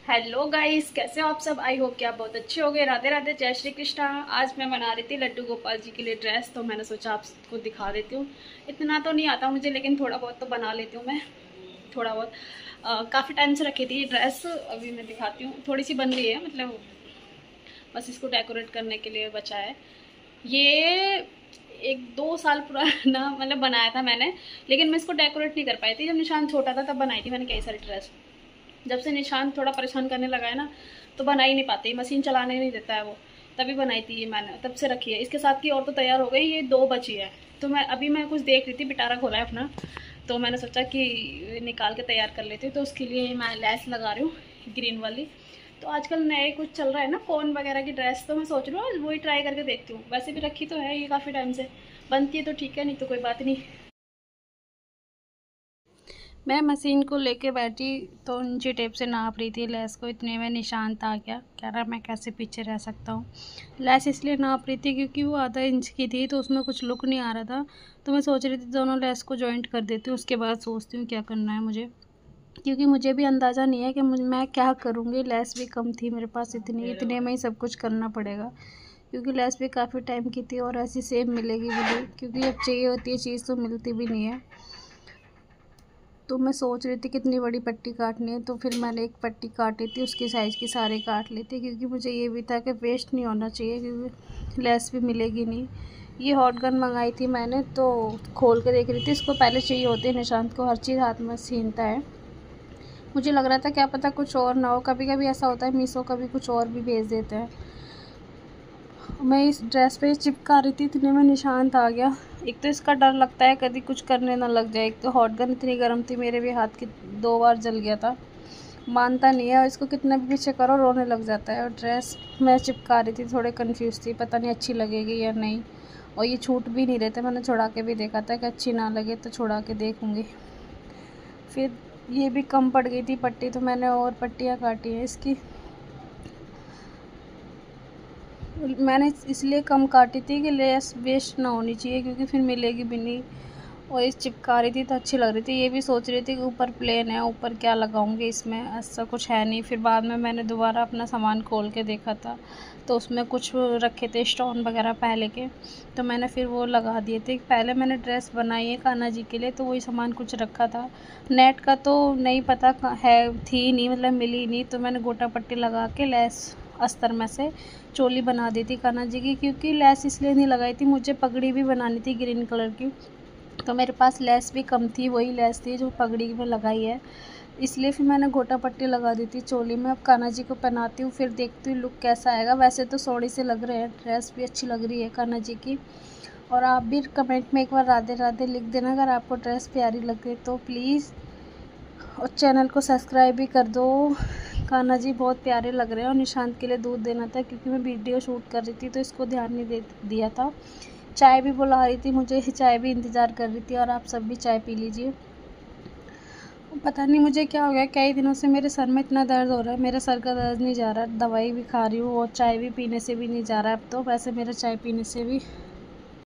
Hello guys, कैसे हो आप सब। आई होप कि आप बहुत अच्छे होंगे। राधे राधे, जय श्री कृष्णा। आज मैं बना रही थी लड्डू गोपाल जी के लिए ड्रेस, तो मैंने सोचा आपको दिखा देती हूँ। इतना तो नहीं आता मुझे, लेकिन थोड़ा बहुत तो बना लेती हूँ मैं। थोड़ा बहुत काफ़ी टाइम से रखी थी ये ड्रेस। अभी मैं दिखाती हूँ, थोड़ी सी बन रही है, मतलब बस इसको डेकोरेट करने के लिए बचा है ये। 1-2 साल पुराना मतलब बनाया था मैंने, लेकिन मैं इसको डेकोरेट नहीं कर पाई थी। जब निशान छोटा था तब बनाई थी मैंने कई सारी ड्रेस। जब से निशान थोड़ा परेशान करने लगा है ना, तो बना ही नहीं पाते, मशीन चलाने नहीं देता है वो। तभी बनाई थी ये मैंने, तब से रखी है। इसके साथ की और तो तैयार हो गई, ये 2 बची है। तो मैं कुछ देख रही थी, पिटारा खोला है अपना, तो मैंने सोचा कि निकाल के तैयार कर लेती हूँ। तो उसके लिए मैं लैस लगा रही हूँ, ग्रीन वाली। तो आजकल नए कुछ चल रहा है ना, कॉन वगैरह की ड्रेस, तो मैं सोच रही हूँ वही ट्राई करके देखती हूँ। वैसे भी रखी तो है ये काफ़ी टाइम से, बनती है तो ठीक है, नहीं तो कोई बात नहीं। मैं मशीन को लेके बैठी तो ऊंची टेप से नाप रही थी लेस को। इतने में निशांत आ गया, कह रहा मैं कैसे पीछे रह सकता हूँ। लेस इसलिए नाप रही थी क्योंकि वो आधा इंच की थी, तो उसमें कुछ लुक नहीं आ रहा था। तो मैं सोच रही थी दोनों लेस को जॉइंट कर देती हूँ, उसके बाद सोचती हूँ क्या करना है मुझे। क्योंकि मुझे भी अंदाज़ा नहीं है कि मैं क्या करूँगी। लेस भी कम थी मेरे पास, इतने में ही सब कुछ करना पड़ेगा। क्योंकि लेस भी काफ़ी टाइम की थी और ऐसी सेम मिलेगी भी नहीं, क्योंकि अब चाहिए होती है चीज़ तो मिलती भी नहीं है। तो मैं सोच रही थी कितनी बड़ी पट्टी काटनी है, तो फिर मैंने एक पट्टी काटी थी, उसकी साइज़ की सारे काट लेती, क्योंकि मुझे ये भी था कि वेस्ट नहीं होना चाहिए, क्योंकि लेस भी मिलेगी नहीं। ये हॉट गन मंगाई थी मैंने, तो खोल के देख रही थी, इसको पहले चाहिए होती है। निशांत को हर चीज़ हाथ में छीनता है। मुझे लग रहा था क्या पता कुछ और ना हो, कभी कभी ऐसा होता है मीशो कभी कुछ और भी भेज देते हैं। मैं इस ड्रेस पे चिपका रही थी, इतने में निशांत आ गया। एक तो इसका डर लगता है कभी कुछ करने ना लग जाए, एक तो हॉट गन इतनी गर्म थी, मेरे भी हाथ की 2 बार जल गया था। मानता नहीं है, और इसको कितना भी पीछे करो रोने लग जाता है। और ड्रेस मैं चिपका रही थी, थोड़े कंफ्यूज थी, पता नहीं अच्छी लगेगी या नहीं। और ये छूट भी नहीं रहे थे, मैंने छुड़ा के भी देखा था कि अच्छी ना लगे तो छुड़ा के देखूँगी। फिर ये भी कम पड़ गई थी पट्टी, तो मैंने और पट्टियाँ काटी हैं इसकी। मैंने इसलिए कम काटी थी कि लेस वेस्ट ना होनी चाहिए, क्योंकि फिर मिलेगी भी नहीं। और इस चिपका रही थी तो अच्छी लग रही थी। ये भी सोच रही थी कि ऊपर प्लेन है, ऊपर क्या लगाऊंगी, इसमें ऐसा कुछ है नहीं। फिर बाद में मैंने दोबारा अपना सामान खोल के देखा था, तो उसमें कुछ रखे थे स्टोन वगैरह पहले के, तो मैंने फिर वो लगा दिए थे। पहले मैंने ड्रेस बनाई है कान्हा जी के लिए, तो वही सामान कुछ रखा था। नेट का तो नहीं पता है, थी नहीं, मतलब मिली नहीं, तो मैंने गोटा पट्टी लगा के लेस अस्तर में से चोली बना दी थी कान्हा जी की। क्योंकि लेस इसलिए नहीं लगाई थी, मुझे पगड़ी भी बनानी थी ग्रीन कलर की, तो मेरे पास लेस भी कम थी, वही लेस थी जो पगड़ी में लगाई है, इसलिए फिर मैंने गोटा पट्टी लगा दी थी चोली में। अब कान्हा जी को पहनाती हूँ, फिर देखती हूँ लुक कैसा आएगा। वैसे तो सोड़ी से लग रहे हैं, ड्रेस भी अच्छी लग रही है कान्हा जी की। और आप भी कमेंट में एक बार राधे राधे लिख देना अगर आपको ड्रेस प्यारी लगे तो प्लीज़। और चैनल को सब्सक्राइब भी कर दो। कान्हा जी बहुत प्यारे लग रहे हैं। और निशांत के लिए दूध देना था, क्योंकि मैं वीडियो शूट कर रही थी तो इसको ध्यान नहीं दे दिया था। चाय भी बुला रही थी मुझे, चाय भी इंतज़ार कर रही थी, और आप सब भी चाय पी लीजिए। पता नहीं मुझे क्या हो गया, कई दिनों से मेरे सर में इतना दर्द हो रहा है, मेरे सर का दर्द नहीं जा रहा। दवाई भी खा रही हूँ और चाय भी पीने से भी नहीं जा रहा है अब तो। वैसे मेरा चाय पीने से भी